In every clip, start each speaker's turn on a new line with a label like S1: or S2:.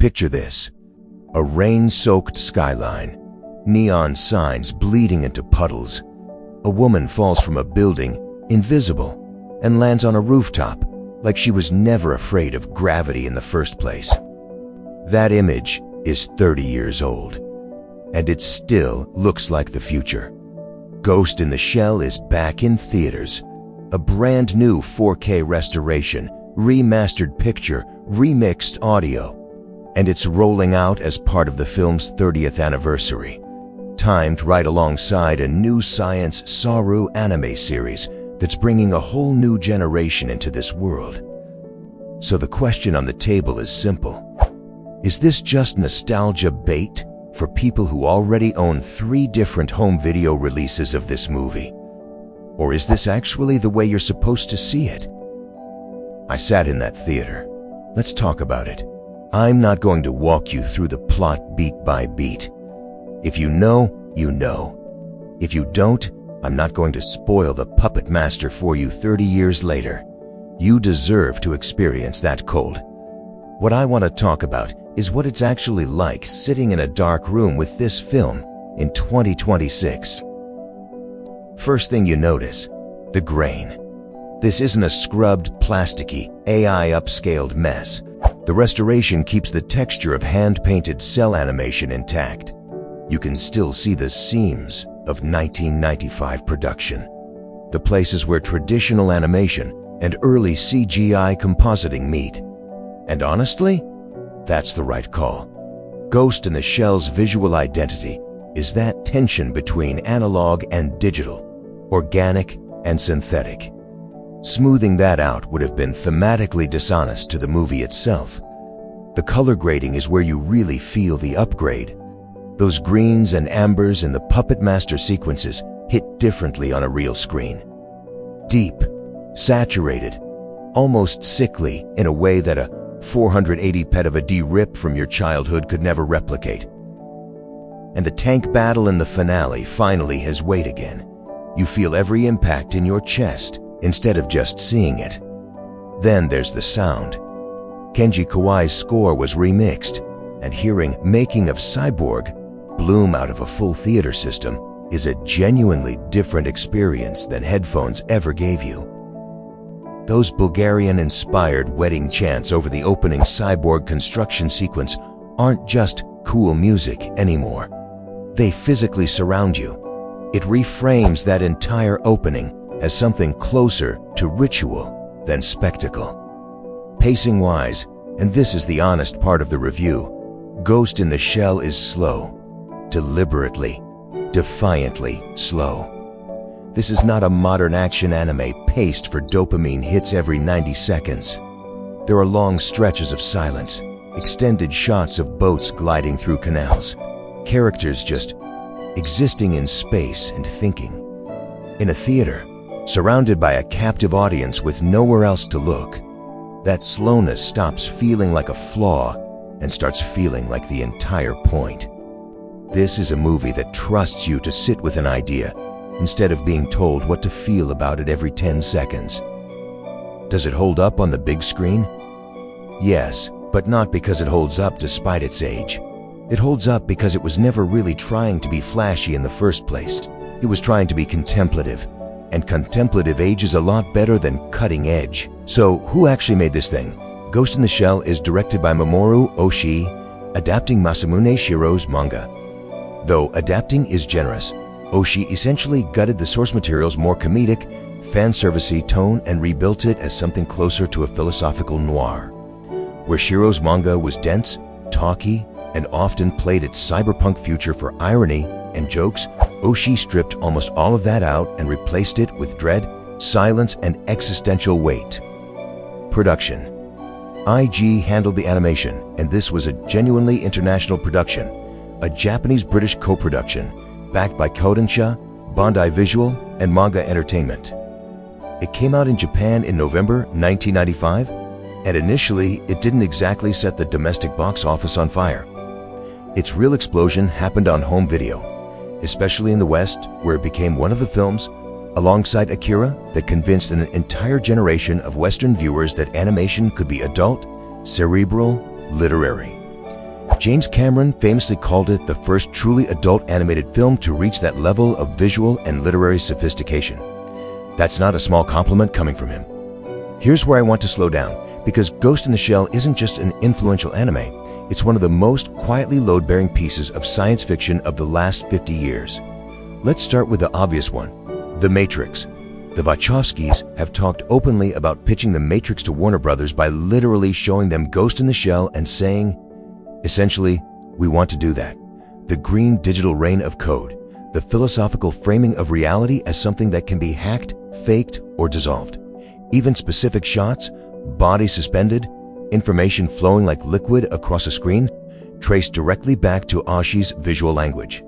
S1: Picture this: a rain-soaked skyline, neon signs bleeding into puddles. A woman falls from a building, invisible, and lands on a rooftop, like she was never afraid of gravity in the first place. That image is 30 years old, and it still looks like the future. Ghost in the Shell is back in theaters. A brand new 4K restoration, remastered picture, remixed audio, and it's rolling out as part of the film's 30th anniversary, timed right alongside a new science Saru anime series that's bringing a whole new generation into this world. So the question on the table is simple. Is this just nostalgia bait for people who already own 3 different home video releases of this movie? Or is this actually the way you're supposed to see it? I sat in that theater. Let's talk about it. I'm not going to walk you through the plot beat by beat. If you know, you know. If you don't, I'm not going to spoil the puppet master for you 30 years later. You deserve to experience that cold. What I want to talk about is what it's actually like sitting in a dark room with this film in 2026. First thing you notice, the grain. This isn't a scrubbed, plasticky, AI upscaled mess. The restoration keeps the texture of hand-painted cell animation intact. You can still see the seams of 1995 production, the places where traditional animation and early CGI compositing meet. And honestly, that's the right call. Ghost in the Shell's visual identity is that tension between analog and digital, organic and synthetic. Smoothing that out would have been thematically dishonest to the movie itself. The color grading is where you really feel the upgrade. Those greens and ambers in the Puppet Master sequences hit differently on a real screen. Deep, saturated, almost sickly in a way that a 480 PeV rip from your childhood could never replicate. And the tank battle in the finale finally has weight again. You feel every impact in your chest instead of just seeing it. Then there's the sound. Kenji Kawai's score was remixed, and hearing Making of Cyborg bloom out of a full theater system is a genuinely different experience than headphones ever gave you. Those Bulgarian-inspired wedding chants over the opening cyborg construction sequence aren't just cool music anymore. They physically surround you. It reframes that entire opening as something closer to ritual than spectacle. Pacing-wise, and this is the honest part of the review, Ghost in the Shell is slow. Deliberately, defiantly slow. This is not a modern action anime paced for dopamine hits every 90 seconds. There are long stretches of silence, extended shots of boats gliding through canals, characters just existing in space and thinking. In a theater, surrounded by a captive audience with nowhere else to look, that slowness stops feeling like a flaw and starts feeling like the entire point. This is a movie that trusts you to sit with an idea instead of being told what to feel about it every 10 seconds. Does it hold up on the big screen? Yes, but not because it holds up despite its age. It holds up because it was never really trying to be flashy in the first place. It was trying to be contemplative, and contemplative ages a lot better than cutting edge. So who actually made this thing? Ghost in the Shell is directed by Mamoru Oshii, adapting Masamune Shirow's manga. Though adapting is generous, Oshii essentially gutted the source material's more comedic, fan-servicey tone and rebuilt it as something closer to a philosophical noir. Where Shirow's manga was dense, talky, and often played its cyberpunk future for irony and jokes, Oshii stripped almost all of that out and replaced it with dread, silence, and existential weight. Production. IG handled the animation, and this was a genuinely international production, a Japanese-British co-production, backed by Kodansha, Bandai Visual, and Manga Entertainment. It came out in Japan in November 1995, and initially it didn't exactly set the domestic box office on fire. Its real explosion happened on home video, especially in the West, where it became one of the films, alongside Akira, that convinced an entire generation of Western viewers that animation could be adult, cerebral, literary. James Cameron famously called it the first truly adult animated film to reach that level of visual and literary sophistication. That's not a small compliment coming from him. Here's where I want to slow down, because Ghost in the Shell isn't just an influential anime, it's one of the most quietly load-bearing pieces of science fiction of the last 50 years. Let's start with the obvious one, The Matrix. The Wachowskis have talked openly about pitching The Matrix to Warner Brothers by literally showing them Ghost in the Shell and saying, essentially, we want to do that. The green digital reign of code, the philosophical framing of reality as something that can be hacked, faked, or dissolved. Even specific shots, body suspended, information flowing like liquid across a screen, traced directly back to Ashi's visual language.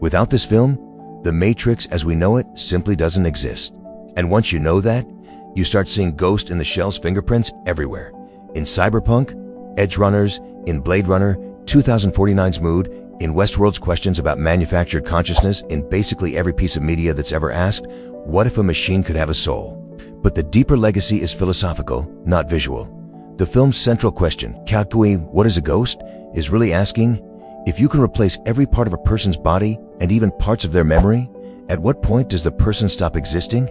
S1: Without this film, The Matrix as we know it simply doesn't exist. And once you know that, you start seeing Ghost in the Shell's fingerprints everywhere. In Cyberpunk, Edge Runners, in Blade Runner, 2049's Mood, in Westworld's questions about manufactured consciousness, in basically every piece of media that's ever asked, what if a machine could have a soul? But the deeper legacy is philosophical, not visual. The film's central question, Kalkui, what is a ghost, is really asking, if you can replace every part of a person's body and even parts of their memory, at what point does the person stop existing?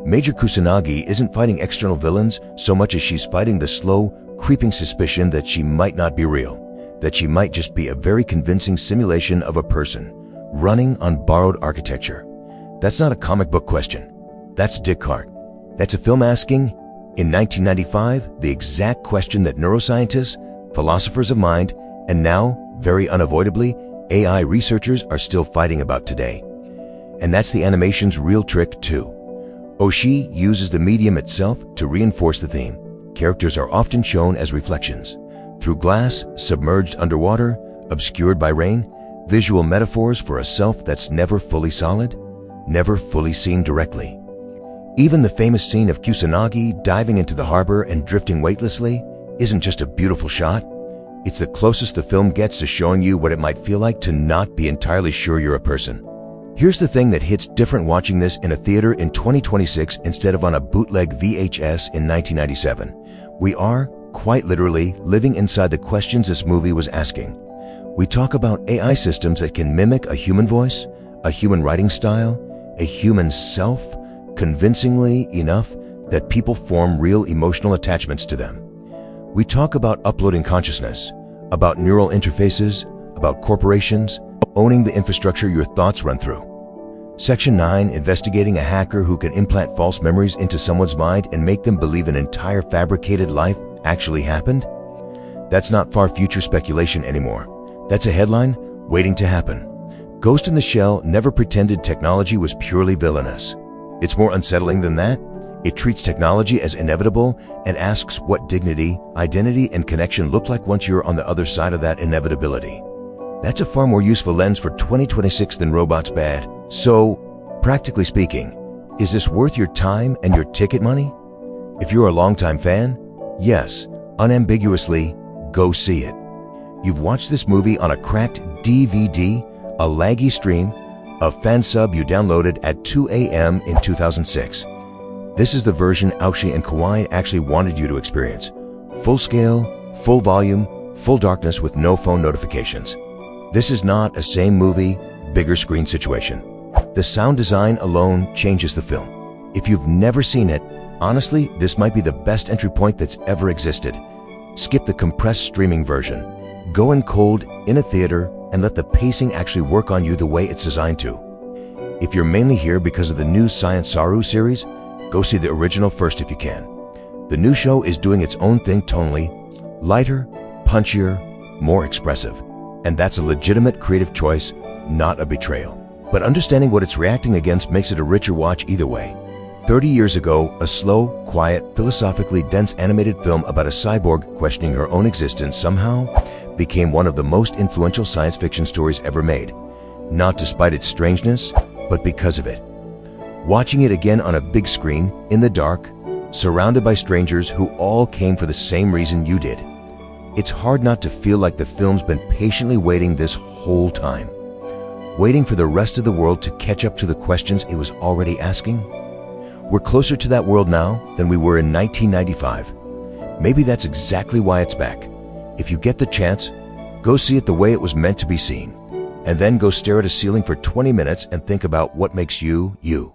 S1: Major Kusanagi isn't fighting external villains so much as she's fighting the slow, creeping suspicion that she might not be real, that she might just be a very convincing simulation of a person, running on borrowed architecture. That's not a comic book question. That's Descartes. That's a film asking, in 1995, the exact question that neuroscientists, philosophers of mind, and now, very unavoidably, AI researchers are still fighting about today. And that's the animation's real trick, too. Oshii uses the medium itself to reinforce the theme. Characters are often shown as reflections. Through glass, submerged underwater, obscured by rain, visual metaphors for a self that's never fully solid, never fully seen directly. Even the famous scene of Kusanagi diving into the harbor and drifting weightlessly isn't just a beautiful shot. It's the closest the film gets to showing you what it might feel like to not be entirely sure you're a person. Here's the thing that hits different watching this in a theater in 2026 instead of on a bootleg VHS in 1997. We are, quite literally, living inside the questions this movie was asking. We talk about AI systems that can mimic a human voice, a human writing style, a human self, convincingly enough that people form real emotional attachments to them. We talk about uploading consciousness, about neural interfaces, about corporations, owning the infrastructure your thoughts run through. Section 9, investigating a hacker who can implant false memories into someone's mind and make them believe an entire fabricated life actually happened? That's not far future speculation anymore. That's a headline waiting to happen. Ghost in the Shell never pretended technology was purely villainous. It's more unsettling than that. It treats technology as inevitable and asks what dignity, identity, and connection look like once you're on the other side of that inevitability. That's a far more useful lens for 2026 than robots bad. So, practically speaking, is this worth your time and your ticket money? If you're a longtime fan, yes, unambiguously, go see it. You've watched this movie on a cracked DVD, a laggy stream, a fan sub you downloaded at 2 a.m. in 2006. This is the version Aoshi and Kawaii actually wanted you to experience. Full scale, full volume, full darkness with no phone notifications. This is not a same movie, bigger screen situation. The sound design alone changes the film. If you've never seen it, honestly, this might be the best entry point that's ever existed. Skip the compressed streaming version. Go in cold, in a theater, and let the pacing actually work on you the way it's designed to. If you're mainly here because of the new Science Saru series, go see the original first if you can. The new show is doing its own thing tonally, lighter, punchier, more expressive. And that's a legitimate creative choice, not a betrayal. But understanding what it's reacting against makes it a richer watch either way. 30 years ago, a slow, quiet, philosophically dense animated film about a cyborg questioning her own existence somehow became one of the most influential science fiction stories ever made. Not despite its strangeness, but because of it. Watching it again on a big screen, in the dark, surrounded by strangers who all came for the same reason you did, it's hard not to feel like the film's been patiently waiting this whole time. Waiting for the rest of the world to catch up to the questions it was already asking. We're closer to that world now than we were in 1995. Maybe that's exactly why it's back. If you get the chance, Go see it the way it was meant to be seen. And then go stare at a ceiling for 20 minutes and think about what makes you, you.